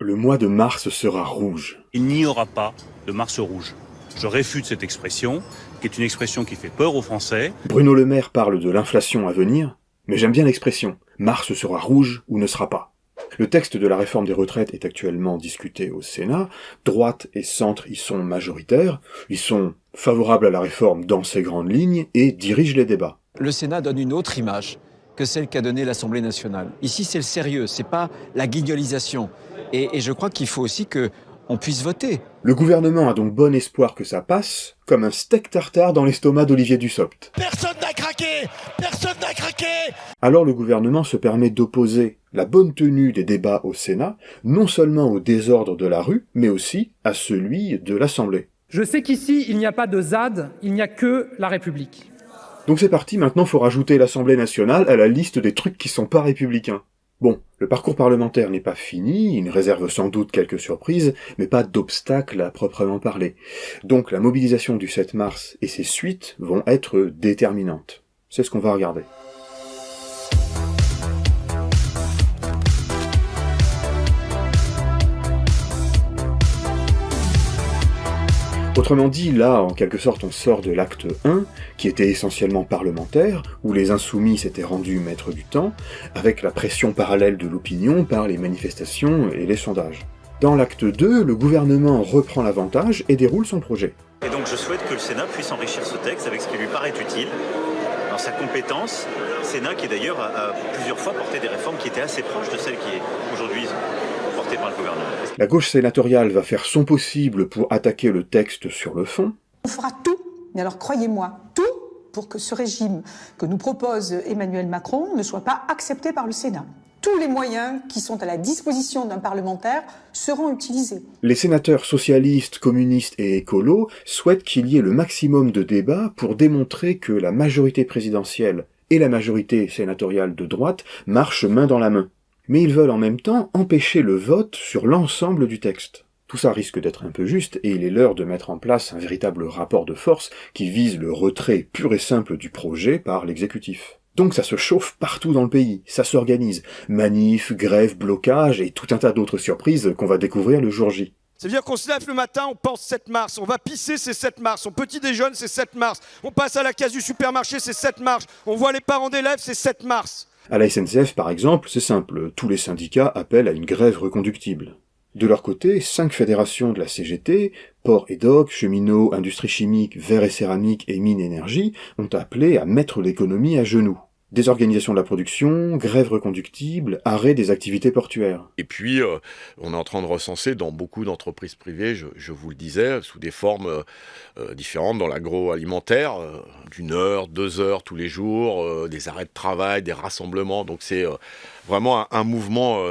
Le mois de mars sera rouge. Il n'y aura pas de mars rouge. Je réfute cette expression, qui est une expression qui fait peur aux Français. Bruno Le Maire parle de l'inflation à venir, mais j'aime bien l'expression « mars sera rouge ou ne sera pas ». Le texte de la réforme des retraites est actuellement discuté au Sénat, droite et centre y sont majoritaires, ils sont favorables à la réforme dans ses grandes lignes et dirigent les débats. Le Sénat donne une autre image que celle qu'a donnée l'Assemblée nationale. Ici, c'est le sérieux, c'est pas la guignolisation. Et je crois qu'il faut aussi qu'on puisse voter. Le gouvernement a donc bon espoir que ça passe, comme un steak tartare dans l'estomac d'Olivier Dussopt. Personne n'a craqué! Personne n'a craqué! Alors le gouvernement se permet d'opposer la bonne tenue des débats au Sénat, non seulement au désordre de la rue, mais aussi à celui de l'Assemblée. Je sais qu'ici, il n'y a pas de ZAD, il n'y a que la République. Donc c'est parti, maintenant faut rajouter l'Assemblée nationale à la liste des trucs qui sont pas républicains. Bon, le parcours parlementaire n'est pas fini, il réserve sans doute quelques surprises, mais pas d'obstacles à proprement parler. Donc la mobilisation du 7 mars et ses suites vont être déterminantes. C'est ce qu'on va regarder. Autrement dit, là, en quelque sorte, on sort de l'acte 1, qui était essentiellement parlementaire, où les insoumis s'étaient rendus maîtres du temps, avec la pression parallèle de l'opinion par les manifestations et les sondages. Dans l'acte 2, le gouvernement reprend l'avantage et déroule son projet. Et donc je souhaite que le Sénat puisse enrichir ce texte avec ce qui lui paraît utile, dans sa compétence, Sénat qui d'ailleurs a plusieurs fois porté des réformes qui étaient assez proches de celles qui est aujourd'hui portée par le gouvernement. La gauche sénatoriale va faire son possible pour attaquer le texte sur le fond. On fera tout, mais alors croyez-moi, tout pour que ce régime que nous propose Emmanuel Macron ne soit pas accepté par le Sénat. Tous les moyens qui sont à la disposition d'un parlementaire seront utilisés. Les sénateurs socialistes, communistes et écolos souhaitent qu'il y ait le maximum de débats pour démontrer que la majorité présidentielle et la majorité sénatoriale de droite marchent main dans la main. Mais ils veulent en même temps empêcher le vote sur l'ensemble du texte. Tout ça risque d'être un peu juste, et il est l'heure de mettre en place un véritable rapport de force qui vise le retrait pur et simple du projet par l'exécutif. Donc ça se chauffe partout dans le pays, ça s'organise. Manifs, grèves, blocages et tout un tas d'autres surprises qu'on va découvrir le jour J. C'est-à-dire qu'on se lève le matin, on pense 7 mars, on va pisser, c'est 7 mars, on petit déjeune, c'est 7 mars, on passe à la case du supermarché, c'est 7 mars, on voit les parents d'élèves, c'est 7 mars. À la SNCF, par exemple, c'est simple, tous les syndicats appellent à une grève reconductible. De leur côté, 5 fédérations de la CGT, Port et Doc, Cheminots, Industrie chimique, Verre et céramique et Mines énergie, ont appelé à mettre l'économie à genoux. Désorganisation de la production, grève reconductible, arrêt des activités portuaires. Et puis, on est en train de recenser dans beaucoup d'entreprises privées, je vous le disais, sous des formes différentes dans l'agroalimentaire, d'1 heure, 2 heures tous les jours, des arrêts de travail, des rassemblements. Donc c'est vraiment un mouvement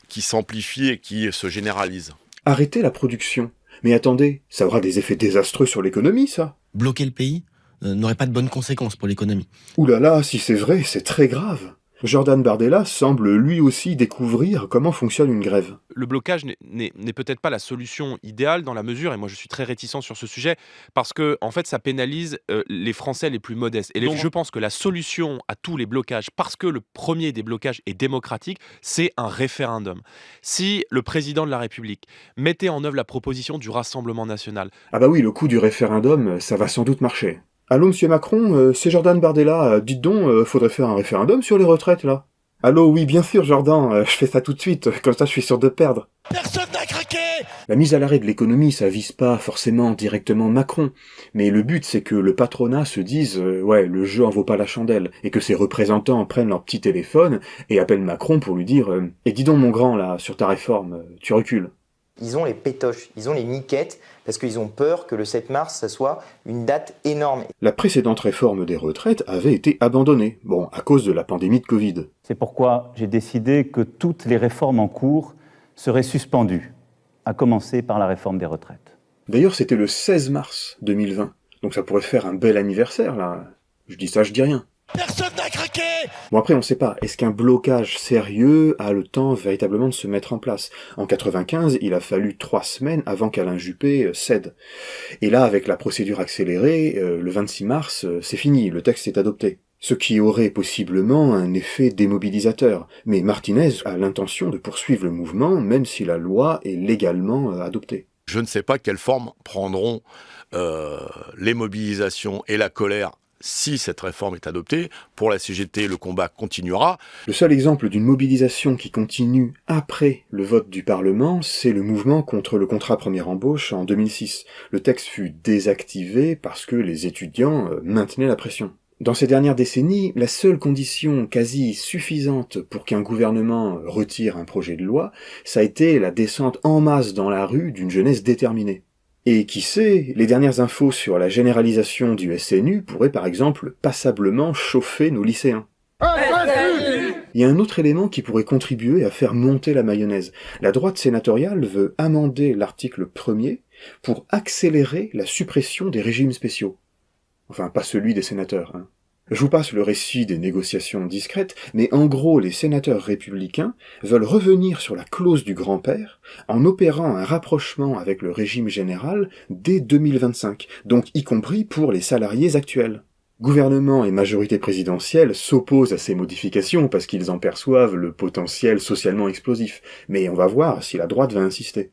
qui s'amplifie et qui se généralise. Arrêter la production. Mais attendez, ça aura des effets désastreux sur l'économie, ça. Bloquer le pays n'aurait pas de bonnes conséquences pour l'économie. Ouh là là, si c'est vrai, c'est très grave. Jordan Bardella semble lui aussi découvrir comment fonctionne une grève. Le blocage n'est peut-être pas la solution idéale dans la mesure, et moi je suis très réticent sur ce sujet, parce que en fait ça pénalise les Français les plus modestes. Et je pense que la solution à tous les blocages, parce que le premier des blocages est démocratique, c'est un référendum. Si le président de la République mettait en œuvre la proposition du Rassemblement national... Ah bah oui, le coup du référendum, ça va sans doute marcher. Allô, monsieur Macron, c'est Jordan Bardella, dites donc, faudrait faire un référendum sur les retraites, là. Allô, oui, bien sûr, Jordan, je fais ça tout de suite, comme ça je suis sûr de perdre. Personne n'a craqué! La mise à l'arrêt de l'économie, ça vise pas forcément directement Macron, mais le but c'est que le patronat se dise ouais, le jeu en vaut pas la chandelle, et que ses représentants prennent leur petit téléphone et appellent Macron pour lui dire et dis donc mon grand, là, sur ta réforme, tu recules. Ils ont les pétoches, ils ont les miquettes, parce qu'ils ont peur que le 7 mars, ça soit une date énorme. La précédente réforme des retraites avait été abandonnée, à cause de la pandémie de Covid. C'est pourquoi j'ai décidé que toutes les réformes en cours seraient suspendues, à commencer par la réforme des retraites. D'ailleurs, c'était le 16 mars 2020, donc ça pourrait faire un bel anniversaire, là. Je dis ça, je dis rien. Personne n'a craqué! Bon après on sait pas, est-ce qu'un blocage sérieux a le temps véritablement de se mettre en place? En 95, il a fallu 3 semaines avant qu'Alain Juppé cède. Et là, avec la procédure accélérée, le 26 mars, c'est fini, le texte est adopté. ce qui aurait possiblement un effet démobilisateur. Mais Martinez a l'intention de poursuivre le mouvement, même si la loi est légalement adoptée. Je ne sais pas quelle forme prendront les mobilisations et la colère si cette réforme est adoptée. Pour la CGT, le combat continuera. Le seul exemple d'une mobilisation qui continue après le vote du Parlement, c'est le mouvement contre le contrat première embauche en 2006. Le texte fut désactivé parce que les étudiants maintenaient la pression. Dans ces dernières décennies, la seule condition quasi suffisante pour qu'un gouvernement retire un projet de loi, ça a été la descente en masse dans la rue d'une jeunesse déterminée. Et qui sait, les dernières infos sur la généralisation du SNU pourraient par exemple passablement chauffer nos lycéens. Il y a un autre élément qui pourrait contribuer à faire monter la mayonnaise. La droite sénatoriale veut amender l'article 1er pour accélérer la suppression des régimes spéciaux. Enfin, pas celui des sénateurs, hein. Je vous passe le récit des négociations discrètes, mais en gros, les sénateurs républicains veulent revenir sur la clause du grand-père en opérant un rapprochement avec le régime général dès 2025, donc y compris pour les salariés actuels. Gouvernement et majorité présidentielle s'opposent à ces modifications parce qu'ils en perçoivent le potentiel socialement explosif, mais on va voir si la droite va insister.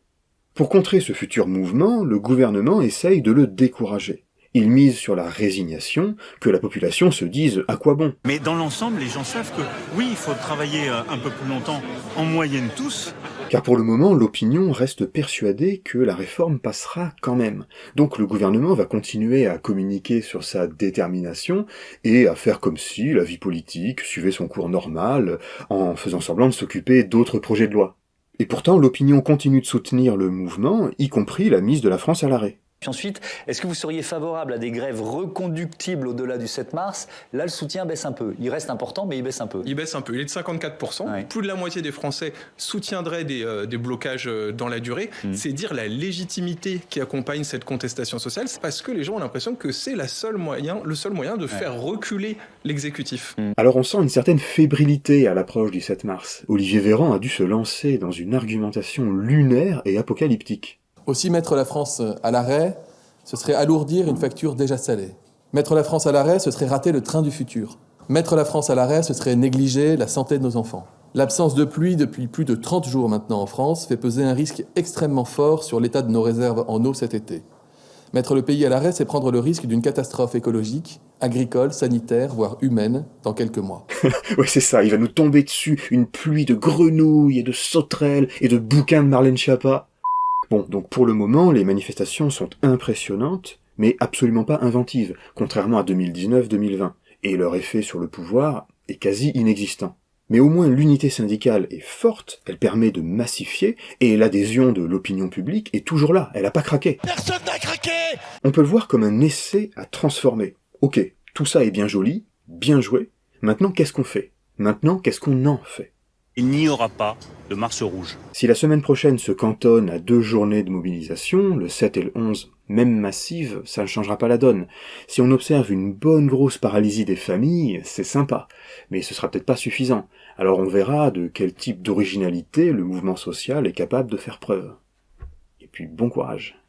Pour contrer ce futur mouvement, le gouvernement essaye de le décourager. Il mise sur la résignation, que la population se dise à quoi bon. Mais dans l'ensemble, les gens savent que oui, il faut travailler un peu plus longtemps, en moyenne tous. Car pour le moment, l'opinion reste persuadée que la réforme passera quand même. Donc le gouvernement va continuer à communiquer sur sa détermination et à faire comme si la vie politique suivait son cours normal, en faisant semblant de s'occuper d'autres projets de loi. Et pourtant, l'opinion continue de soutenir le mouvement, y compris la mise de la France à l'arrêt. Puis ensuite, est-ce que vous seriez favorable à des grèves reconductibles au-delà du 7 mars? Là, le soutien baisse un peu. Il reste important, mais il baisse un peu. Il baisse un peu. Il est de 54%. Ouais. Plus de la moitié des Français soutiendraient des blocages dans la durée. C'est dire la légitimité qui accompagne cette contestation sociale. C'est parce que les gens ont l'impression que c'est le seul moyen de faire reculer l'exécutif. Alors on sent une certaine fébrilité à l'approche du 7 mars. Olivier Véran a dû se lancer dans une argumentation lunaire et apocalyptique. Aussi, mettre la France à l'arrêt, ce serait alourdir une facture déjà salée. Mettre la France à l'arrêt, ce serait rater le train du futur. Mettre la France à l'arrêt, ce serait négliger la santé de nos enfants. L'absence de pluie depuis plus de 30 jours maintenant en France fait peser un risque extrêmement fort sur l'état de nos réserves en eau cet été. Mettre le pays à l'arrêt, c'est prendre le risque d'une catastrophe écologique, agricole, sanitaire, voire humaine, dans quelques mois. Ouais, c'est ça, il va nous tomber dessus une pluie de grenouilles et de sauterelles et de bouquins de Marlène Schiappa. Bon, donc pour le moment, les manifestations sont impressionnantes, mais absolument pas inventives, contrairement à 2019-2020, et leur effet sur le pouvoir est quasi inexistant. Mais au moins l'unité syndicale est forte, elle permet de massifier, et l'adhésion de l'opinion publique est toujours là, elle a pas craqué. Personne n'a craqué! On peut le voir comme un essai à transformer. Ok, tout ça est bien joli, bien joué, maintenant qu'est-ce qu'on fait? Maintenant qu'est-ce qu'on en fait? Il n'y aura pas de mars rouge. Si la semaine prochaine se cantonne à 2 journées de mobilisation, le 7 et le 11, même massive, ça ne changera pas la donne. Si on observe une bonne grosse paralysie des familles, c'est sympa, mais ce sera peut-être pas suffisant. Alors on verra de quel type d'originalité le mouvement social est capable de faire preuve. Et puis bon courage.